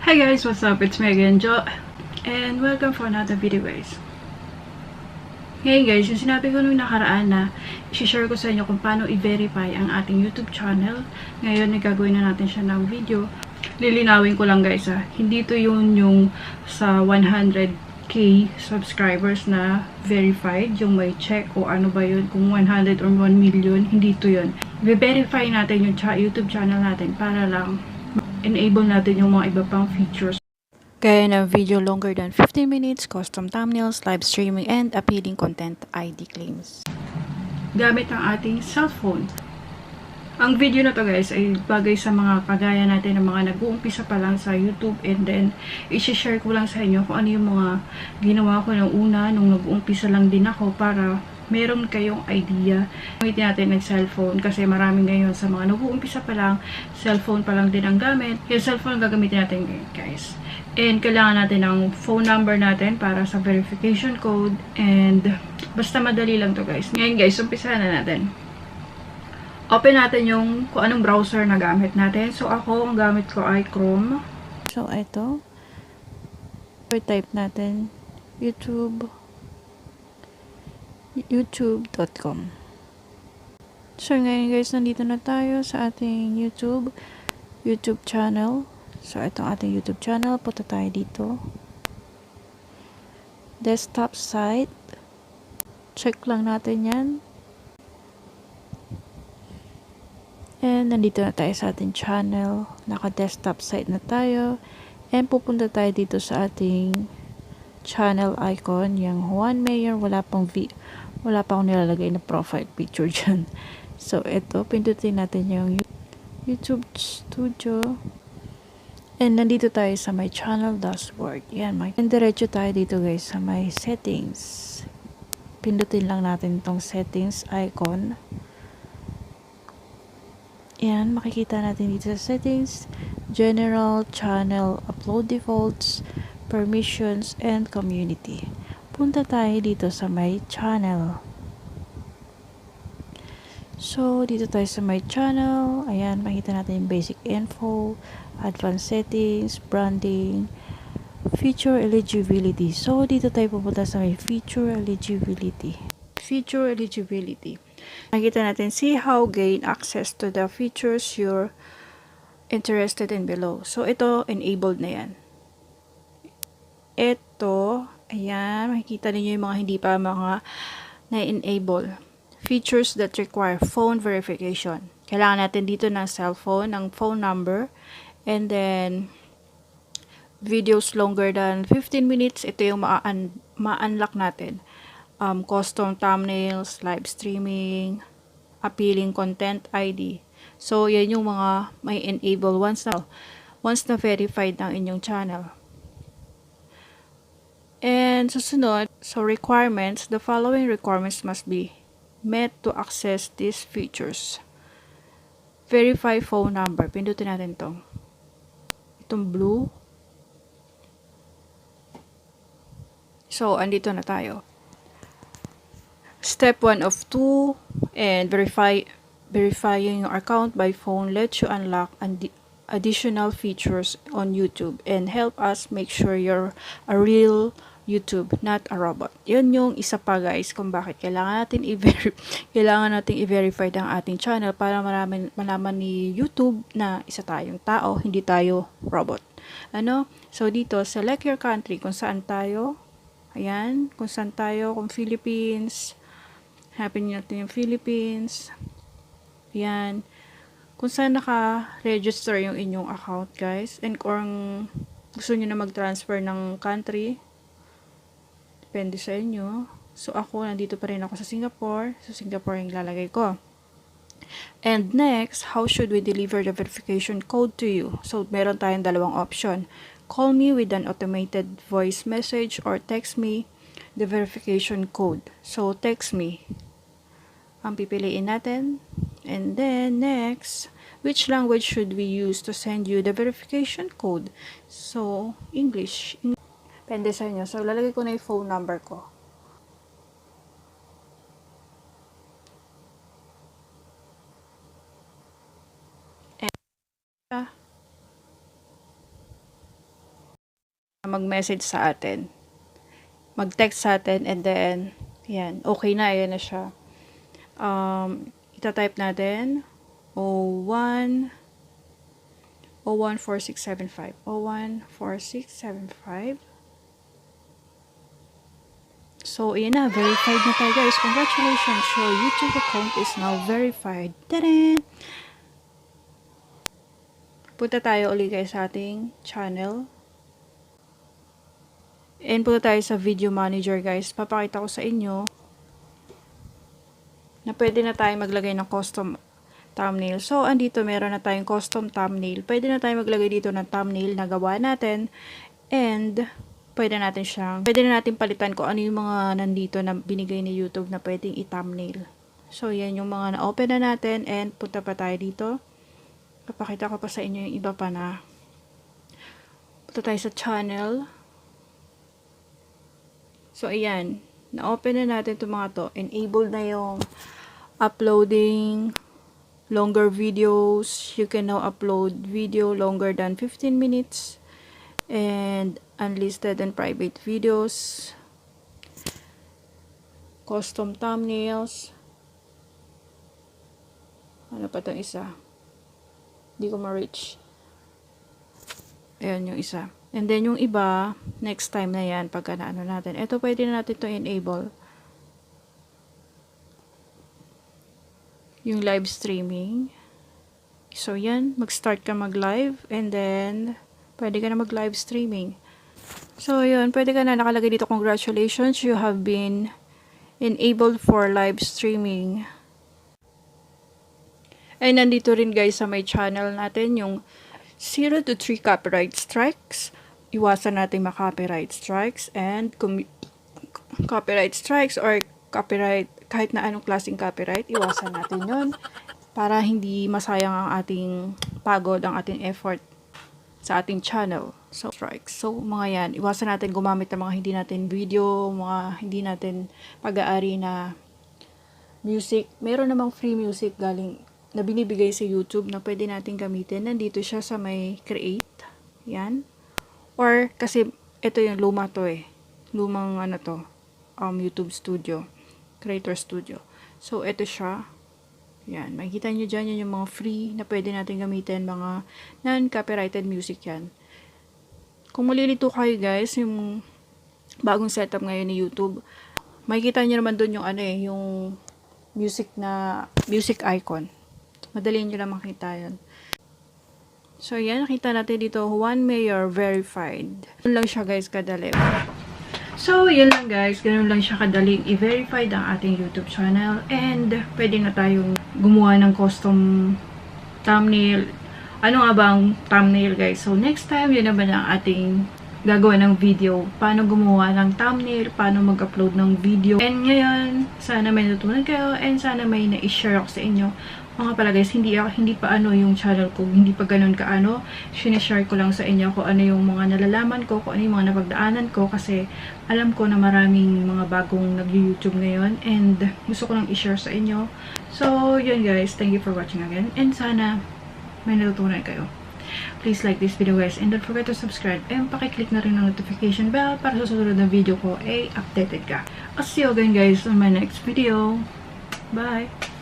Hi guys, what's up? It's me again, Jho, and welcome for another video guys. Ngayon guys, yung sinabi ko nung nakaraan na i-share ko sa inyo kung paano i-verify ang ating YouTube channel. Ngayon, gagawin na natin siya ng video. Lilinawin ko lang guys hindi to yung sa 100k subscribers na verified, yung may check o ano ba yun, kung 100 or 1 million, hindi to yun. I-verify natin yung YouTube channel natin para lang enable natin yung mga iba pang features. Gaya ng video longer than 15 minutes, custom thumbnails, live streaming, and appealing content ID claims. Gamit ang ating cellphone. Ang video na to guys ay bagay sa mga kagaya natin ng mga nag-uumpisa pa lang sa YouTube, and then i-share ko lang sa inyo kung ano yung mga ginawa ko ng una nung nag-uumpisa lang din ako para meron kayong idea. Gamitin natin ng cellphone kasi marami ngayon sa mga nag-uumpisa pa lang, cellphone pa lang din ang gamit. Yung cellphone gagamitin natin guys. And kailangan natin ng phone number natin para sa verification code, and basta madali lang to guys. Ngayon guys, umpisahan na natin. Open natin yung kung anong browser na gamit natin. So ako, ang gamit ko ay Chrome. So ito, type natin youtube.com. So ngayon guys, nandito na tayo sa ating YouTube channel. So itong ating YouTube channel, punta tayo dito. Desktop site. Check lang natin yan. And nandito na tayo sa ating channel. Naka-desktop site na tayo. And pupunta tayo dito sa ating channel icon. Yung Juan Mayor. Wala pang nilalagay na profile picture dyan. So ito, pindutin natin yung YouTube Studio. And nandito tayo sa my channel dashboard. Yan, and diretso tayo dito guys sa my settings. Pindutin lang natin itong settings icon. Yan, makikita natin dito sa settings, general, channel, upload defaults, permissions, and community. Punta tayo dito sa my channel. So, dito tayo sa my channel. Ayan, makikita natin yung basic info, advanced settings, branding, feature eligibility. So, dito tayo pupunta sa may feature eligibility. Feature eligibility. Makikita natin, see how gain access to the features you're interested in below. So, ito, enabled na yan. Ito, ayan, makikita niyo yung mga hindi pa mga na-enable. Features that require phone verification. Kailangan natin dito ng cellphone, ng phone number, and then videos longer than 15 minutes. Ito yung ma-unlock natin. Custom thumbnails, live streaming, appealing content ID. So, yan yung mga may enable once na verified ng inyong channel. And susunod, so requirements, the following requirements must be met to access these features. Verify phone number. Pindutin natin itong blue. So, andito na tayo. Step 1 of 2, and verifying your account by phone lets you unlock additional features on YouTube and help us make sure you're a real YouTube, not a robot. Yun yung isa pa guys kung bakit kailangan natin i-verify ang ating channel para malaman ni YouTube na isa tayong tao, hindi tayo robot. So dito, select your country kung saan tayo. Ayan, kung saan tayo, kung Philippines. Hanapin natin yung Philippines. Ayan. Kung saan naka-register yung inyong account, guys. And kung gusto nyo na mag-transfer ng country, depende sa inyo. So, ako, nandito pa rin ako sa Singapore. So, Singapore yung lalagay ko. And next, how should we deliver the verification code to you? So, meron tayong dalawang option. Call me with an automated voice message or text me the verification code. So, text me ang pipiliin natin. And then, next, which language should we use to send you the verification code? So, English. Depende sa inyo. So, lalagay ko na yung phone number ko. And, mag-message sa atin. Mag-text sa atin, and then, yan, okay na, ayan na siya. Ita-type natin, 014675. 014675. So, ayan na, verified na tayo guys. Congratulations, your YouTube account is now verified. Tadaan! Punta tayo ulit guys sa ating channel. And punta tayo sa video manager guys. Papakita ko sa inyo na pwede na tayo maglagay ng custom thumbnail. So, andito meron na tayong custom thumbnail. Pwede na tayo maglagay dito ng thumbnail na gawa natin. And, pwede na natin palitan kung ano yung mga nandito na binigay ni YouTube na pwedeng i-thumbnail. So, yan yung mga na-open na natin. And, punta pa tayo dito. Papakita ko pa sa inyo yung iba pa na. Punta tayo sa channel. So, ayan. Na-open na natin itong mga to. Enabled na yung uploading longer videos. You can now upload video longer than 15 minutes. And unlisted and private videos. Custom thumbnails. Ano pa itong isa? Hindi ko ma-reach. Ayan yung isa. And then, yung iba, next time na yan, pagka naano natin. Ito, pwede na natin ito enable. Yung live streaming. So, yan. Mag-start ka mag-live. And then, pwede ka na mag-live streaming. So, yun. Pwede ka na nakalagay dito. Congratulations, you have been enabled for live streaming. And nandito rin guys sa my channel natin, yung 0 to 3 copyright strikes. Iwasan natin ma-copyright strikes and copyright strikes or copyright, kahit na anong klaseng copyright, iwasan natin yon para hindi masayang ang ating pagod, ang ating effort sa ating channel. So, strikes. So, mga yan, iwasan natin gumamit ng mga hindi natin video, mga hindi natin pag-aari na music. Meron namang free music galing na binibigay sa YouTube na pwede natin gamitin. Nandito siya sa may create. Yan. Or, kasi, ito yung luma to eh. Lumang ano to. YouTube Studio. Creator Studio. So, ito siya. Yan. Makikita nyo dyan, yan yung mga free na pwede natin gamitin. Mga non-copyrighted music yan. Kung malilito kayo guys, yung bagong setup ngayon ni YouTube, makikita nyo naman dun yung ano eh, yung music icon. Madali nyo lang makita yan. So, yan. Nakita natin dito, Juan Mayor verified. Yun lang siya, guys, kadali. So, yun lang, guys. Ganun lang siya kadaling i-verify ang ating YouTube channel. And, pwede na tayong gumawa ng custom thumbnail. Ano nga ba ang thumbnail, guys? So, next time, yun naman ang ating gagawa ng video. Paano gumawa ng thumbnail, paano mag-upload ng video. And ngayon, sana may natutunan kayo and sana may na-share ako sa inyo. Mga pala guys, hindi pa ano yung channel ko, hindi pa ganun kaano. Sinishare ko lang sa inyo kung ano yung mga nalalaman ko, kung ano yung mga napagdaanan ko kasi alam ko na maraming mga bagong nag-YouTube ngayon and gusto ko lang i-share sa inyo. So, yun guys, thank you for watching again and sana may natutunan kayo. Please like this video guys and don't forget to subscribe and pakiclick na rin ang notification bell para sa susunod na video ko ay updated ka. I'll see you again guys on my next video. Bye!